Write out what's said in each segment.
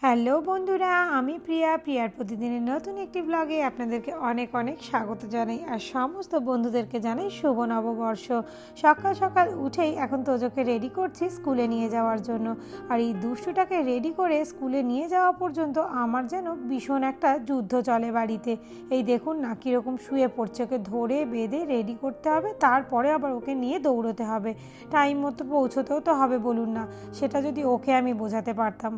Hello বন্ধুরা, আমি প্রিয়ার প্রতিদিনের নতুন একটি ব্লগে আপনাদেরকে অনেক অনেক স্বাগত জানাই। আর সমস্ত বন্ধুদেরকে জানাই শুভ নববর্ষ। সকাল সকাল উঠেই এখন তোজোকে রেডি করছি স্কুলে নিয়ে যাওয়ার জন্য। আর এই দুষ্টুটাকে রেডি করে স্কুলে নিয়ে যাওয়া পর্যন্ত আমার যেন ভীষণ একটা যুদ্ধ চলে বাড়িতে। এই দেখুন না কীরকম শুয়ে পড়ছে, ওকে ধরে বেঁধে রেডি করতে হবে, তারপরে আবার ওকে নিয়ে দৌড়তে হবে। টাইম মতো পৌঁছতেও তো হবে বলুন না, সেটা যদি ওকে আমি বোঝাতে পারতাম।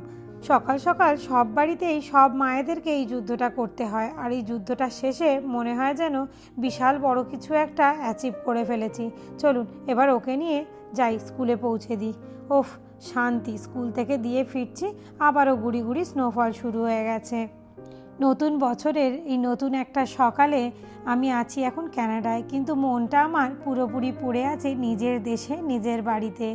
সকাল সকাল সব বাড়িতেই সব মায়েদেরকে এই যুদ্ধটা করতে হয়, আর এই যুদ্ধটা শেষে মনে হয় যেন বিশাল বড় কিছু একটা অ্যাচিভ করে ফেলেছি। চলুন এবার ওকে নিয়ে যাই, স্কুলে পৌঁছে দিই। ওফ, শান্তি। স্কুল থেকে দিয়ে ফিরছি, আবারও গুড়ি গুড়ি স্নোফল শুরু হয়ে গেছে। নতুন বছরের এই নতুন একটা সকালে আমি আছি এখন কানাডায়, কিন্তু মনটা আমার পুরোপুরি পড়ে আছে নিজের দেশে, নিজের বাড়িতে।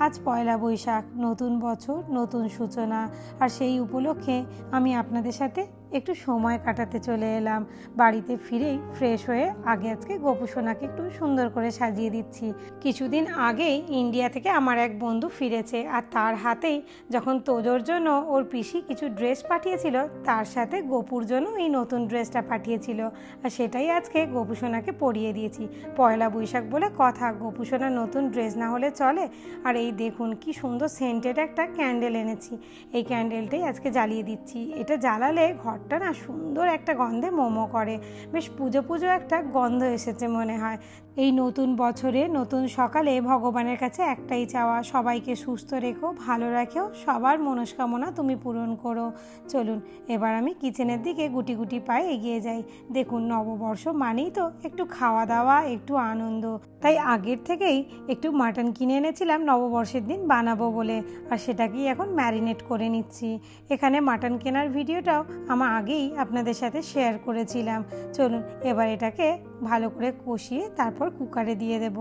আজ পয়লা বৈশাখ, নতুন বছর, নতুন সূচনা। আর সেই উপলক্ষে আমি আপনাদের সাথে একটু সময় কাটাতে চলে এলাম। বাড়িতে ফিরেই ফ্রেশ হয়ে আগে আজকে গোপু সোনাকে একটু সুন্দর করে সাজিয়ে দিচ্ছি। কিছুদিন আগেই ইন্ডিয়া থেকে আমার এক বন্ধু ফিরেছে, আর তার হাতেই যখন তোজোর জন্য ওর পিসি কিছু ড্রেস পাঠিয়েছিল, তার সাথে গোপুর জন্য এই নতুন ড্রেসটা পাঠিয়েছিল। আর সেটাই আজকে গোপু সোনাকে পরিয়ে দিয়েছি। পয়লা বৈশাখ বলে কথা, গোপু সোনার নতুন ড্রেস না হলে চলে। আর এই দেখুন কি সুন্দর সেন্টেড একটা ক্যান্ডেল এনেছি, এই ক্যান্ডেলটাই আজকে জ্বালিয়ে দিচ্ছি। এটা জ্বালালে ঘরটা না সুন্দর একটা গন্ধে মোমো করে, বেশ পুজো পুজো একটা গন্ধ এসেছে মনে হয়। এই নতুন বছরে নতুন সকালে ভগবানের কাছে একটাই চাওয়া, সবাইকে সুস্থ রেখো, ভালো রাখো, সবার মনস্কামনা তুমি পূরণ করো। চলুন এবার আমি কিচেনের দিকে গুটি গুটি পায়ে এগিয়ে যাই। দেখুন নববর্ষ মানেই তো একটু খাওয়া দাওয়া, একটু আনন্দ। তাই আগের থেকেই একটু মাটন কিনে এনেছিলাম নববর্ষের দিন বানাবো বলে, আর সেটাকেই এখন ম্যারিনেট করে নিচ্ছি। এখানে মাটন কেনার ভিডিওটাও আমার আগেই আপনাদের সাথে শেয়ার করেছিলাম। চলুন এবার এটাকে ভালো করে কষিয়ে তারপর কুকারে দিয়ে দেব।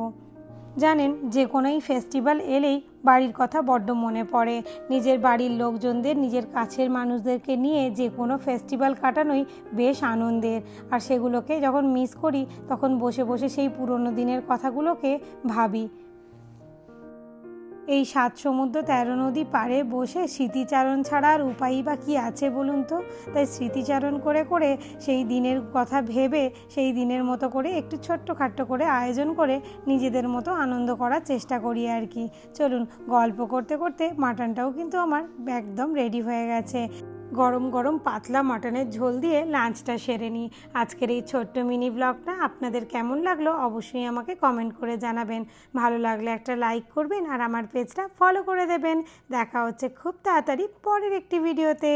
জানেন, যে কোনোই ফেস্টিভ্যাল এলেই বাড়ির কথা বড্ড মনে পড়ে। নিজের বাড়ির লোকজনদের, নিজের কাছের মানুষদেরকে নিয়ে যে কোনো ফেস্টিভ্যাল কাটানোই বেশ আনন্দের। আর সেগুলোকে যখন মিস করি তখন বসে বসে সেই পুরনো দিনের কথাগুলোকে ভাবি। এই 7 সমুদ্র 13 নদী পাড়ে বসে স্মৃতিচারণ ছাড়া আর উপায়ই বা কী আছে বলুন তো। তাই স্মৃতিচারণ করে করে সেই দিনের কথা ভেবে সেই দিনের মতো করে একটু ছোট্টখাট্টো করে আয়োজন করে নিজেদের মতো আনন্দ করার চেষ্টা করি আর কি। চলুন গল্প করতে করতে মাটনটাও কিন্তু আমার একদম রেডি হয়ে গেছে। গরম গরম পাতলা মাটনের ঝোল দিয়ে লাঞ্চটা সেরে নিই। আজকের এই ছোট্ট মিনি ব্লগটা আপনাদের কেমন লাগলো অবশ্যই আমাকে কমেন্ট করে জানাবেন। ভালো লাগলে একটা লাইক করবেন আর আমার পেজটা ফলো করে দেবেন। দেখা হচ্ছে খুব তাড়াতাড়ি পরের একটি ভিডিওতে।